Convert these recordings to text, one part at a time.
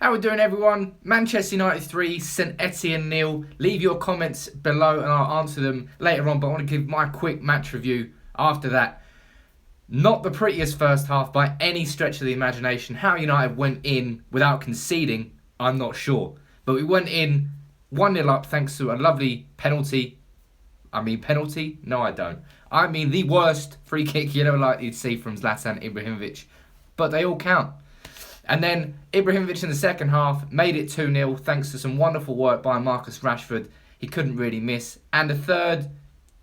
How we doing, everyone? Manchester United 3, St. Etienne 0. Leave your comments below and I'll answer them later on, but I want to give my quick match review after that. Not the prettiest first half by any stretch of the imagination. How United went in without conceding, I'm not sure. But we went in 1-0 up thanks to a lovely penalty. Penalty? No, I don't. I mean the worst free kick you're ever likely to see from Zlatan Ibrahimovic. But they all count. And then Ibrahimovic in the second half made it 2-0 thanks to some wonderful work by Marcus Rashford. He couldn't really miss. And the third,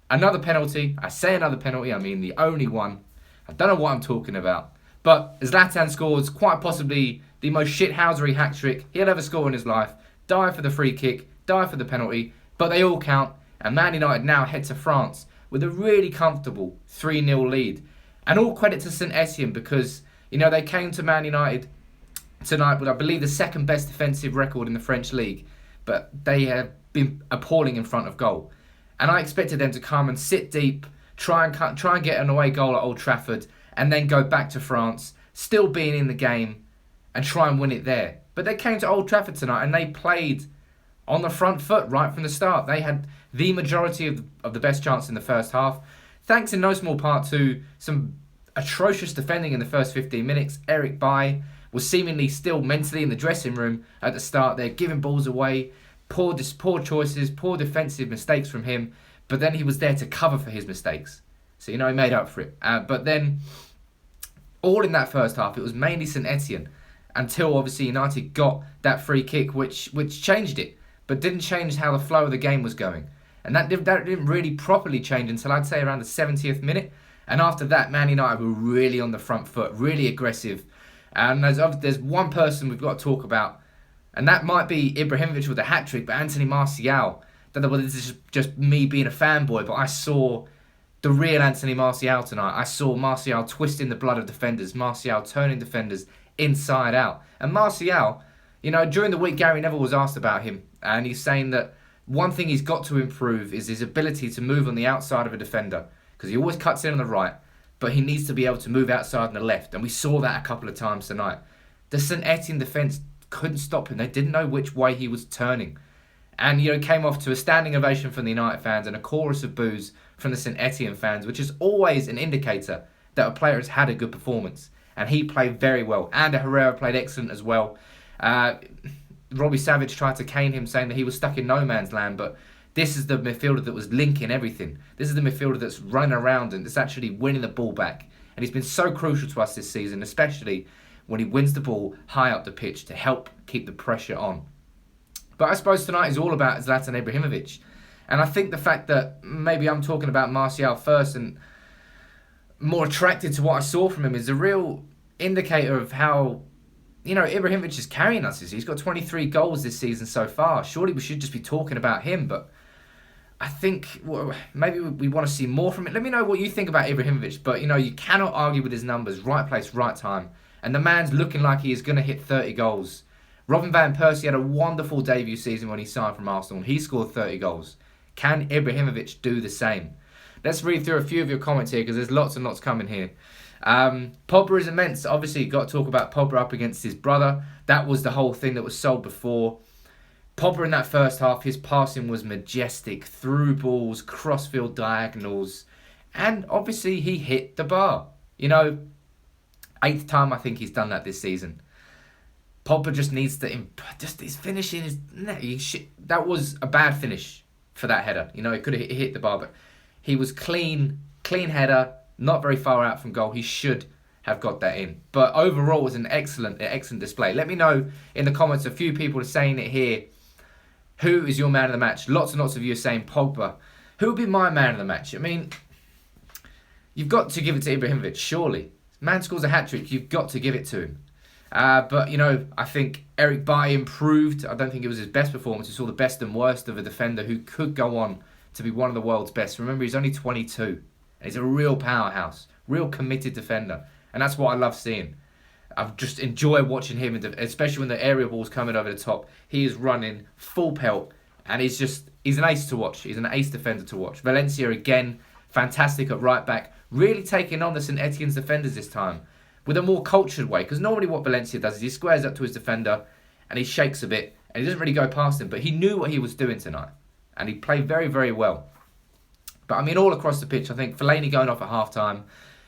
another penalty. I say another penalty, the only one. I don't know what I'm talking about. But Zlatan scores quite possibly the most shithousery hat-trick he'll ever score in his life. Die for the free kick, die for the penalty. But they all count. And Man United now head to France with a really comfortable 3-0 lead. And all credit to St. Etienne because, they came to Man United tonight with, I believe, the second best defensive record in the French league, but they have been appalling in front of goal. And I expected them to come and sit deep, try and get an away goal at Old Trafford, and then go back to France, still being in the game, and try and win it there. But they came to Old Trafford tonight and they played on the front foot right from the start. They had the majority of the best chance in the first half, thanks in no small part to some atrocious defending in the first 15 minutes. Eric Bailly was seemingly still mentally in the dressing room at the start. They're giving balls away, poor choices, poor defensive mistakes from him, but then he was there to cover for his mistakes. So, he made up for it. But then, all in that first half, it was mainly St. Etienne, until obviously United got that free kick, which changed it, but didn't change how the flow of the game was going. And that didn't really properly change until I'd say around the 70th minute. And after that, Man United were really on the front foot, really aggressive. And there's one person we've got to talk about, and that might be Ibrahimovic with a hat-trick, but Anthony Martial. Don't know whether this is just me being a fanboy, but I saw the real Anthony Martial tonight. I saw Martial twisting the blood of defenders, Martial turning defenders inside out. And Martial, during the week, Gary Neville was asked about him, and he's saying that one thing he's got to improve is his ability to move on the outside of a defender, because he always cuts in on the right, but he needs to be able to move outside on the left. And we saw that a couple of times tonight. The St. Etienne defence couldn't stop him. They didn't know which way he was turning. And, came off to a standing ovation from the United fans and a chorus of boos from the St. Etienne fans, which is always an indicator that a player has had a good performance. And he played very well. And Herrera played excellent as well. Robbie Savage tried to cane him, saying that he was stuck in no man's land, but this is the midfielder that was linking everything. This is the midfielder that's running around and that's actually winning the ball back. And he's been so crucial to us this season, especially when he wins the ball high up the pitch to help keep the pressure on. But I suppose tonight is all about Zlatan Ibrahimovic. And I think the fact that maybe I'm talking about Martial first and more attracted to what I saw from him is a real indicator of how, Ibrahimovic is carrying us. He's got 23 goals this season so far. Surely we should just be talking about him, but I think maybe we want to see more from it. Let me know what you think about Ibrahimovic. But, you cannot argue with his numbers. Right place, right time. And the man's looking like he is going to hit 30 goals. Robin van Persie had a wonderful debut season when he signed from Arsenal. He scored 30 goals. Can Ibrahimovic do the same? Let's read through a few of your comments here because there's lots and lots coming here. Pogba is immense. Obviously, you've got to talk about Pogba up against his brother. That was the whole thing that was sold before. Pogba in that first half, his passing was majestic. Through balls, crossfield diagonals. And obviously, he hit the bar. 8th time I think he's done that this season. Pogba just needs to... his finishing is... That was a bad finish for that header. He could have hit the bar, but he was clean header, not very far out from goal. He should have got that in. But overall, it was an excellent display. Let me know in the comments. A few people are saying it here. Who is your man of the match? Lots and lots of you are saying Pogba. Who would be my man of the match? You've got to give it to Ibrahimovic, surely. Man scores a hat-trick. You've got to give it to him. But, I think Eric Bailly improved. I don't think it was his best performance. We saw the best and worst of a defender who could go on to be one of the world's best. Remember, he's only 22. And he's a real powerhouse. Real committed defender. And that's what I love seeing. I've just enjoyed watching him, especially when the area ball's coming over the top. He is running full pelt. And he's an ace to watch. He's an ace defender to watch. Valencia, again, fantastic at right back. Really taking on the St. Etienne's defenders this time with a more cultured way. Because normally what Valencia does is he squares up to his defender and he shakes a bit, and he doesn't really go past him, but he knew what he was doing tonight, and he played very, very well. But I mean, all across the pitch, I think Fellaini going off at half-time,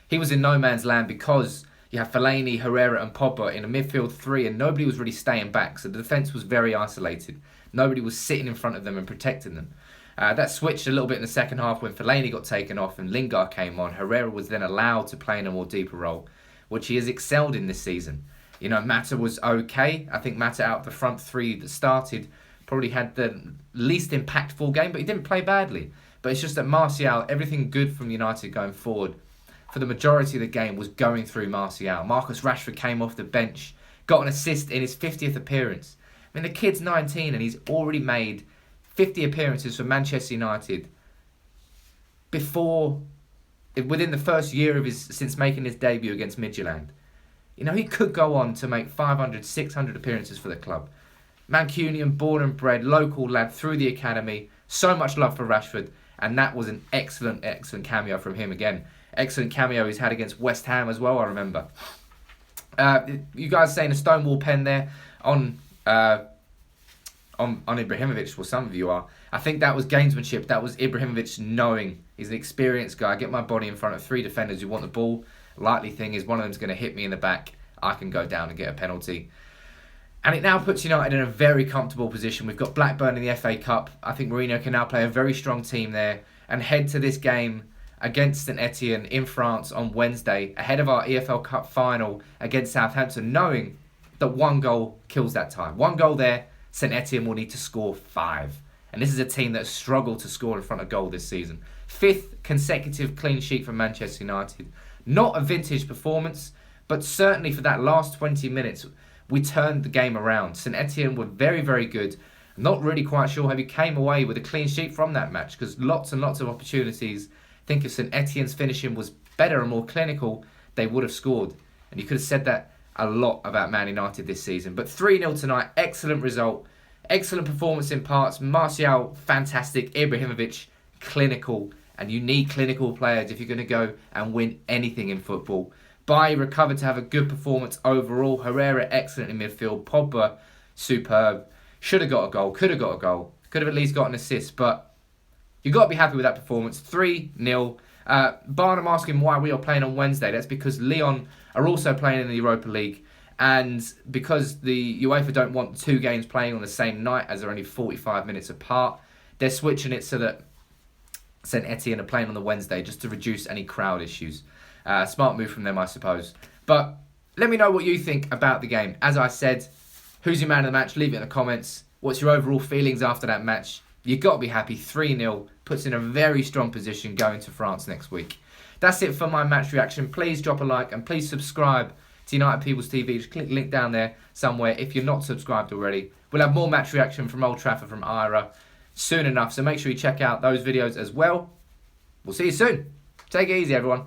he was in no man's land because you have Fellaini, Herrera and Pogba in a midfield three, and nobody was really staying back, so the defence was very isolated. Nobody was sitting in front of them and protecting them. That switched a little bit in the second half when Fellaini got taken off and Lingard came on. Herrera was then allowed to play in a more deeper role, which he has excelled in this season. You know, Mata was okay. I think Mata out of the front three that started probably had the least impactful game, but he didn't play badly. But it's just that Martial, everything good from United going forward, for the majority of the game was going through Martial. Marcus Rashford came off the bench, got an assist in his 50th appearance. I mean, the kid's 19 and he's already made 50 appearances for Manchester United within the first year of since making his debut against Midtjylland. You know, he could go on to make 500, 600 appearances for the club. Mancunian, born and bred, local lad through the academy. So much love for Rashford, and that was an excellent, excellent cameo from him again. Excellent cameo he's had against West Ham as well, I remember. You guys saying a stonewall pen there on Ibrahimovic, well, some of you are. I think that was gamesmanship. That was Ibrahimovic knowing he's an experienced guy. Get my body in front of three defenders who want the ball. Likely thing is one of them's going to hit me in the back. I can go down and get a penalty. And it now puts United in a very comfortable position. We've got Blackburn in the FA Cup. I think Mourinho can now play a very strong team there and head to this game against St.Etienne in France on Wednesday, ahead of our EFL Cup final against Southampton, knowing that one goal kills that time. One goal there, St.Etienne will need to score 5. And this is a team that has struggled to score in front of goal this season. 5th consecutive clean sheet from Manchester United. Not a vintage performance, but certainly for that last 20 minutes, we turned the game around. St.Etienne were very, very good. Not really quite sure how we came away with a clean sheet from that match, because lots and lots of opportunities. I think if St. Etienne's finishing was better and more clinical, they would have scored. And you could have said that a lot about Man United this season. But 3-0 tonight, excellent result. Excellent performance in parts. Martial, fantastic. Ibrahimovic, clinical. And you need clinical players if you're going to go and win anything in football. Bailly recovered to have a good performance overall. Herrera, excellent in midfield. Pogba, superb. Should have got a goal. Could have got a goal. Could have at least got an assist. But you've got to be happy with that performance. 3-0. Barnum asking why we are playing on Wednesday. That's because Lyon are also playing in the Europa League. And because the UEFA don't want 2 games playing on the same night, as they're only 45 minutes apart, they're switching it so that St. Etienne are playing on the Wednesday just to reduce any crowd issues. Smart move from them, I suppose. But let me know what you think about the game. As I said, who's your man of the match? Leave it in the comments. What's your overall feelings after that match? You've got to be happy. 3-0 puts in a very strong position going to France next week. That's it for my match reaction. Please drop a like and please subscribe to United People's TV. Just click the link down there somewhere if you're not subscribed already. We'll have more match reaction from Old Trafford, from Ira, soon enough. So make sure you check out those videos as well. We'll see you soon. Take it easy, everyone.